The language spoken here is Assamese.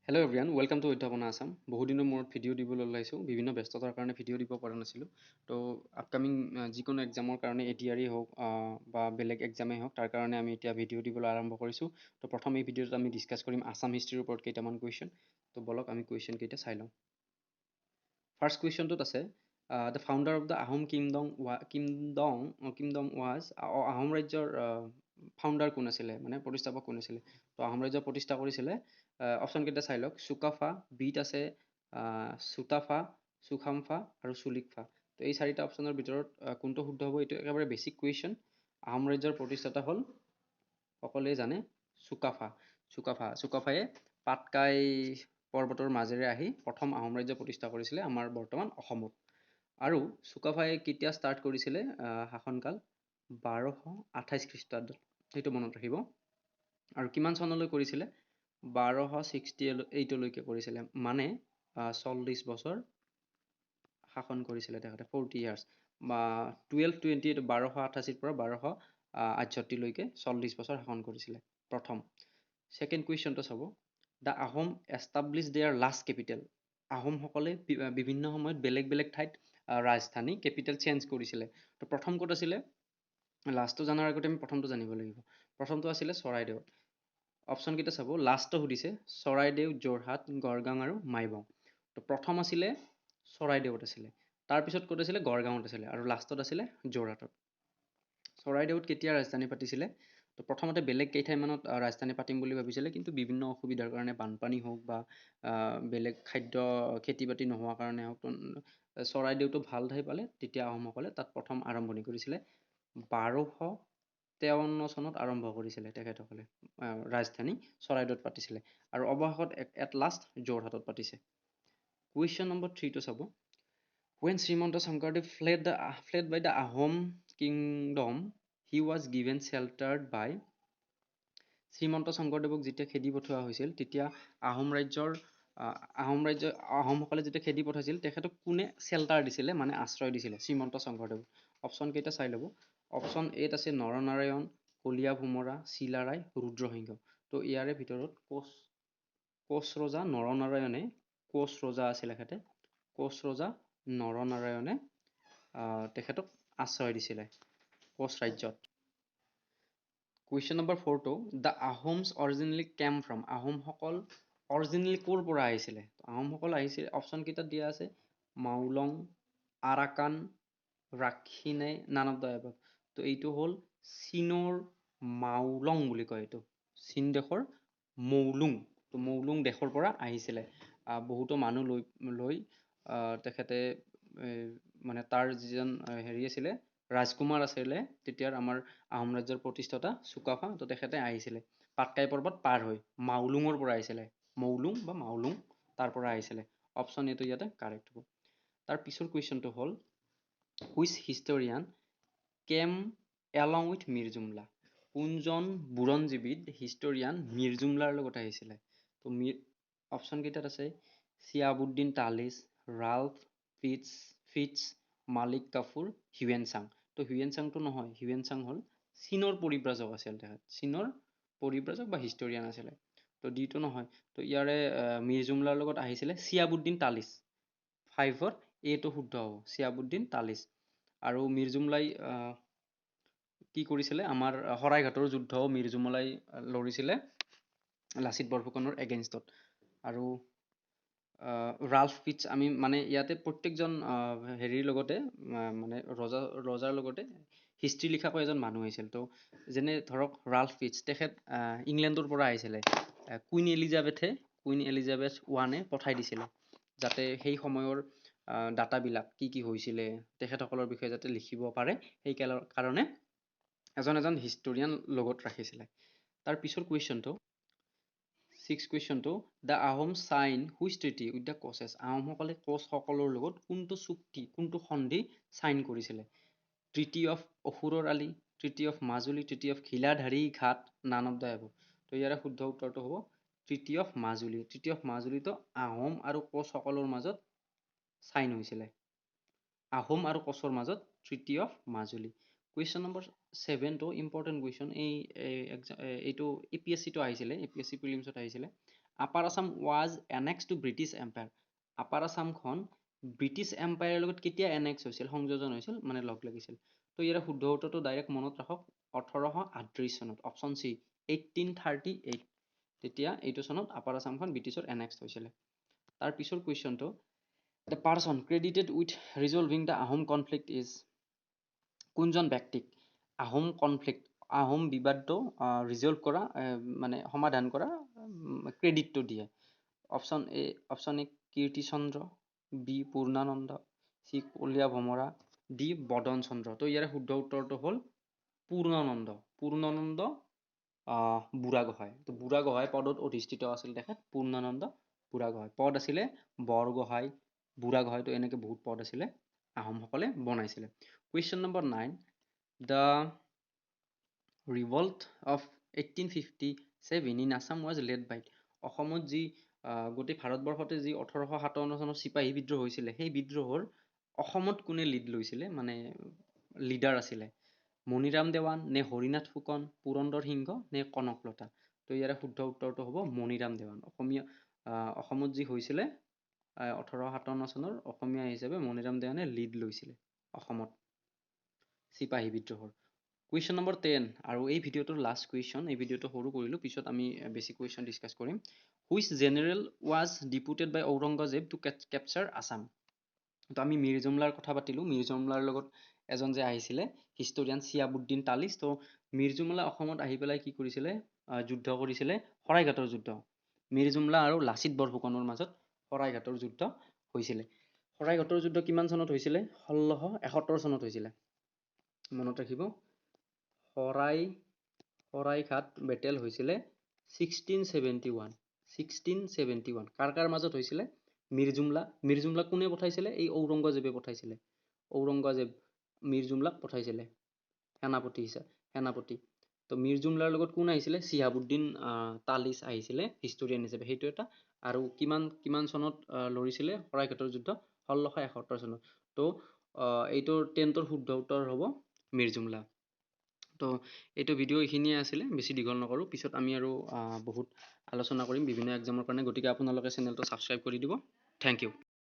হেল্ল' এভৰিৱান ৱেলকাম টু অধ্যাপনা আছাম। বহুদিনৰ মূৰত ভিডিঅ' দিবলৈ ওলাইছোঁ। বিভিন্ন ব্যস্ততাৰ কাৰণে ভিডিঅ' দিব পৰা নাছিলোঁ। তো আপকামিং যিকোনো এক্সামৰ কাৰণে ADR হওক বা বেলেগ এক্সামেই হওক, তাৰ কাৰণে আমি এতিয়া ভিডিঅ' দিবলৈ আৰম্ভ কৰিছোঁ। তো প্ৰথম এই ভিডিঅ'টোত আমি ডিছকাছ কৰিম আছাম হিষ্ট্ৰীৰ ওপৰত কেইটামান কুৱেশ্যন। তো বলক আমি কুৱেশ্যন কেইটা চাই লওঁ। ফাৰ্ষ্ট কুৱেশ্যনটোত আছে the founder of the Ahom kingdom was Ahom ৰাজ্যৰ ফাউণ্ডাৰ কোন আছিলে, মানে প্ৰতিষ্ঠাপক কোন আছিলে। তো আহোম ৰাজ্য প্ৰতিষ্ঠা কৰিছিলে। অপশ্যন কেইটা চাই লওক। চুকাফা, বিত আছে চুতাফা, চুখামফা আৰু চুলিকফা। তো এই চাৰিটা অপশ্যনৰ ভিতৰত কোনটো শুদ্ধ হ'ব, এইটো একেবাৰে বেছিক কুৱেশ্যন। আহোম ৰাজ্যৰ প্ৰতিষ্ঠাতা হ'ল সকলোৱে জানে চুকাফায়ে পাটকাই পৰ্বতৰ মাজেৰে আহি প্ৰথম আহোম ৰাজ্য প্ৰতিষ্ঠা কৰিছিলে আমাৰ বৰ্তমান অসমত। আৰু চুকাফাই কেতিয়া ষ্টাৰ্ট কৰিছিলে শাসনকাল 1228 খ্ৰীষ্টাব্দত, সেইটো মনত ৰাখিব। আৰু কিমান চনলৈ কৰিছিলে, 1268লৈকে কৰিছিলে, মানে 40 বছৰ শাসন কৰিছিলে তেখেতে, 40 ইয়াৰ্ছ বা 1228 1288 পৰা 1268লৈকে 40 বছৰ শাসন কৰিছিলে প্ৰথম। ছেকেণ্ড কুৱেশ্যনটো চাব। The Ahom establish their last capital. আহোমসকলে বিভিন্ন সময়ত বেলেগ বেলেগ ঠাইত ৰাজধানী কেপিটেল চেঞ্জ কৰিছিলে। তো প্ৰথম ক'ত আছিলে, লাষ্টটো জনাৰ আগতে আমি প্ৰথমটো জানিব লাগিব। প্ৰথমটো আছিলে চৰাইদেউত। অপশ্যন কেইটা চাব। লাষ্টটো সুধিছে চৰাইদেউ, যোৰহাট, গড়গাঁও আৰু মাইবং। তো প্ৰথম আছিলে চৰাইদেউত আছিলে, তাৰপিছত ক'ত আছিলে, গড়গাঁৱত আছিলে, আৰু লাষ্টত আছিলে যোৰহাটত। চৰাইদেউত কেতিয়া ৰাজধানী পাতিছিলে, তো প্ৰথমতে বেলেগ কেইঠাইমানত ৰাজধানী পাতিম বুলি ভাবিছিলে, কিন্তু বিভিন্ন অসুবিধাৰ কাৰণে, বানপানী হওক বা বেলেগ খাদ্য খেতি বাতি নোহোৱাৰ কাৰণে হওক, চৰাইদেউটো ভাল ঠাই পালে, তেতিয়া আহোমসকলে তাত প্ৰথম আৰম্ভণি কৰিছিলে। 1253 চনত আৰম্ভ কৰিছিলে তেখেতসকলে ৰাজধানী চৰাইদেউত পাতিছিলে, আৰু অৱশেষত এট লাষ্ট যোৰহাটত পাতিছে। কুৱেশ্যন নম্বৰ 3টো চাব। When Srimanta Sankardev fled by the Ahom kingdom, he was given sheltered by. Srimanta শংকৰদেৱক যেতিয়া খেদি পঠোৱা হৈছিল, তেতিয়া আহোমসকলে যেতিয়া খেদি পঠাইছিল, তেখেতক কোনে চেল্টাৰ দিছিলে, মানে আশ্ৰয় দিছিলে শ্ৰীমন্ত শংকৰদেৱক। অপশ্যন কেইটা চাই ল'ব। অপশ্যন এত আছে নৰনাৰায়ণ, কলীয়া ভোমৰা, চিলাৰায়, ৰুদ্ৰসিংহ। তো ইয়াৰে ভিতৰত কোচ ৰজা নৰনাৰায়ণে, কোচ ৰজা আছিল তেখেতে, কোচ ৰজা নৰনাৰায়ণে তেখেতক আশ্ৰয় দিছিলে কোচ ৰাজ্যত। কুৱেশ্যন নম্বৰ 4টো, the Ahoms originally came from. আহোমসকল অৰিজিনেলি ক'ৰ পৰা আহিছিলে। আহোমসকল আহিছিলে, অপশ্যন কেইটাত দিয়া আছে Maulung, Arakan, Rakhine, none of the above. তো এইটো হ'ল চীনৰ মাউলং বুলি কয়, এইটো চীন দেশৰ মৌলুং। তো মৌলুং দেশৰ পৰা আহিছিলে। বহুতো মানুহ লৈ তেখেতে মানে তাৰ যিজন হেৰি আছিলে, ৰাজকুমাৰ আছিলে তেতিয়াৰ আমাৰ আহোম ৰাজ্যৰ প্ৰতিষ্ঠাতা চুকাফা, তো তেখেতে আহিছিলে পাটকাই পৰ্বত পাৰ হৈ, মাউলুঙৰ পৰা আহিছিলে, মৌলুং বা মাউলুং, তাৰ পৰা আহিছিলে। অপশ্যন এইটো ইয়াতে কাৰেক্ট হ'ব। তাৰ পিছৰ কুৱেশ্যনটো হ'ল, which historian came along with Mir Jumla. কোনজন বুৰঞ্জীবিদ হিষ্টৰিয়ান মীৰ জুমলাৰ লগত আহিছিলে। তো অপশ্যন কেইটাত আছে চিয়াবুদ্দিন তালিছ, ৰাল্ফ ফিটছ, মালিক কাফুৰ, হিউৱেন চাং। তো হিউৱেন চাংটো নহয়, হিউৱেন চাং হ'ল চীনৰ পৰিব্ৰাজক আছিল তেখেত, চীনৰ পৰিব্ৰাজক বা হিষ্টৰিয়ান আছিলে। তো ডিটো নহয়। তো ইয়াৰে মীৰ জুমলাৰ লগত আহিছিলে চিয়াবুদ্দিন তালিছ। 5ৰ এটো শুদ্ধ হ'ব, চিয়াবুদ্দিন তালিছ। আৰু মীৰ জুমলাই কি কৰিছিলে, আমাৰ শৰাইঘাটৰ যুদ্ধও মীৰ জুমলাই লৰিছিলে লাচিত বৰফুকনৰ এগেইনষ্টত। আৰু ৰাল্ফ ফিটছ, আমি মানে ইয়াতে প্ৰত্যেকজন হেৰিৰ লগতে মানে ৰজাৰ লগতে হিষ্ট্ৰী লিখাকৈ এজন মানুহ আহিছিল। তো যেনে ধৰক ৰাল্ফ ফিটছ, তেখেত ইংলেণ্ডৰ পৰা আহিছিলে। কুইন এলিজাবেথ 1 পঠাই দিছিলে, যাতে সেই সময়ৰ ডাটাবিলাক কি কি হৈছিলে তেখেতসকলৰ বিষয়ে যাতে লিখিব পাৰে, সেই কাৰণে এজন হিষ্টৰিয়ান লগত ৰাখিছিলে। তাৰ পিছৰ কুৱেশ্যনটো, 6 কুৱেশ্যনটো, the Ahom sign which treaty with the Koches. আহোমসকলে কোচসকলৰ লগত কোনটো চুক্তি, কোনটো সন্ধি চাইন কৰিছিলে। Treaty of Asurar Ali, treaty of Majuli, treaty of Ghiladhari Ghat, none of the above. তো ইয়াৰে শুদ্ধ উত্তৰটো হ'ব treaty of Majuli. Treaty of মাজুলীটো আহোম আৰু কোচসকলৰ মাজত চাইন হৈছিলে। আহোম আৰু কোচৰ মাজত treaty of Majuli. Question number 7 টো ইম্পৰ্টেণ্ট কুৱেশ্যন এইটো APSC টো আহিছিলে, APSC প্ৰিলিমছত আহিছিলে। Upper Assam was annexed to British empire. Upper আছামখন ব্ৰিটিছ এম্পায়াৰৰ লগত কেতিয়া এনেক্স হৈছিল, সংযোজন হৈছিল, মানে লগ লাগিছিল। তো ইয়াৰ শুদ্ধ উত্তৰটো ডাইৰেক্ট মনত ৰাখক, 1838 চনত, অপশ্যন চি 1838। তেতিয়া এইটো চনত আপাৰ আছামখন ব্ৰিটিছৰ এনেক্স হৈছিলে। তাৰ পিছৰ কুৱেশ্যনটো, the person credited with resolving the Ahom conflict is. কোনজন ব্যক্তিক আহোম কনফ্লিক্ট, আহোম বিবাদটো ৰিজল্ভ কৰা, মানে সমাধান কৰা ক্ৰেডিটটো দিয়ে? Option A Kirtichandra, B Purnananda, C Kaliya Bhomora, D Badan Chandra. তো ইয়াৰে শুদ্ধ উত্তৰটো হ'ল পূৰ্ণানন্দ। পূৰ্ণানন্দ বুঢ়াগোহাঁই। তো বুঢ়াগোহাঁই পদত অধিষ্ঠিত আছিল তেখেত, পূৰ্ণানন্দ বুঢ়াগোহাঁই। পদ আছিলে বৰগোহাঁই, বুঢ়াগোহাঁইতো, এনেকৈ বহুত পদ আছিলে, আহোমসকলে বনাইছিলে। Question number 9, the revolt of 1857 in Assam was led by. অসমত যি গোটেই ভাৰতবৰ্ষতে যি 1857 চনত চিপাহী বিদ্ৰোহ হৈছিলে, সেই বিদ্ৰোহৰ অসমত কোনে লিড লৈছিলে, মানে লিডাৰ আছিলে? মণিৰাম দেৱান, নে হৰিনাথ ফুকন, পুৰন্দৰ সিংহ, নে কনকলতা? তো ইয়াৰে শুদ্ধ উত্তৰটো হ'ব মণিৰাম দেৱান। অসমত যি হৈছিলে 1857 চনৰ, অসমীয়া হিচাপে মণিৰাম দেৱানে লিড লৈছিলে অসমত চিপাহী বিদ্ৰোহৰ। কুৱেশ্যন নম্বৰ 10, আৰু এই ভিডিঅ'টোৰ লাষ্ট কুৱেশ্যন। এই ভিডিঅ'টো সৰু কৰিলোঁ, পিছত আমি বেছি কুৱেশ্যন ডিছকাছ কৰিম। Which general was deputed by Aurangzeb to capture Assam? তো আমি মিৰ জুমলাৰ কথা পাতিলোঁ। মিৰ জুমলাৰ লগত এজন যে আহিছিলে হিষ্টৰিয়ান চিয়াবুদ্দিন তালিচ। তো মিৰ জুমলা অসমত আহি পেলাই কি কৰিছিলে, যুদ্ধ কৰিছিলে, শৰাইঘাটৰ যুদ্ধ। মিৰ জুমলা আৰু লাচিত বৰফুকনৰ মাজত শৰাইঘাটৰ যুদ্ধ হৈছিলে। শৰাইঘাটৰ যুদ্ধ কিমান চনত হৈছিলে? 1671 চনত হৈছিলে, মনত ৰাখিব। শৰাইঘাট বেটেল হৈছিলে 1671। 1671 কাৰ মাজত হৈছিলে? মিৰ জুমলা কোনে পঠাইছিলে? এই ঔৰংগজেবে পঠাইছিলে। ঔৰংগজেব মিৰ জুমলাক পঠাইছিলে সেনাপতি। তো মিৰ জুমলাৰ লগত কোন আহিছিলে? চিহাবুদ্দিন তালিচ আহিছিলে হিষ্টৰিয়ান হিচাপে, সেইটো এটা। আৰু কিমান চনত লৰিছিলে শৰাইঘাটৰ যুদ্ধ? 1671 চনত। তো এইটোৰ 10ৰ শুদ্ধ উত্তৰ হ'ব মিৰ জুমলা। তো এইটো ভিডিঅ' এইখিনিয়ে আছিলে, বেছি দীঘল নকৰোঁ। পিছত আমি আৰু বহুত আলোচনা কৰিম বিভিন্ন এক্সামৰ কাৰণে। গতিকে আপোনালোকে চেনেলটো ছাবস্ক্ৰাইব কৰি দিব। Thank U.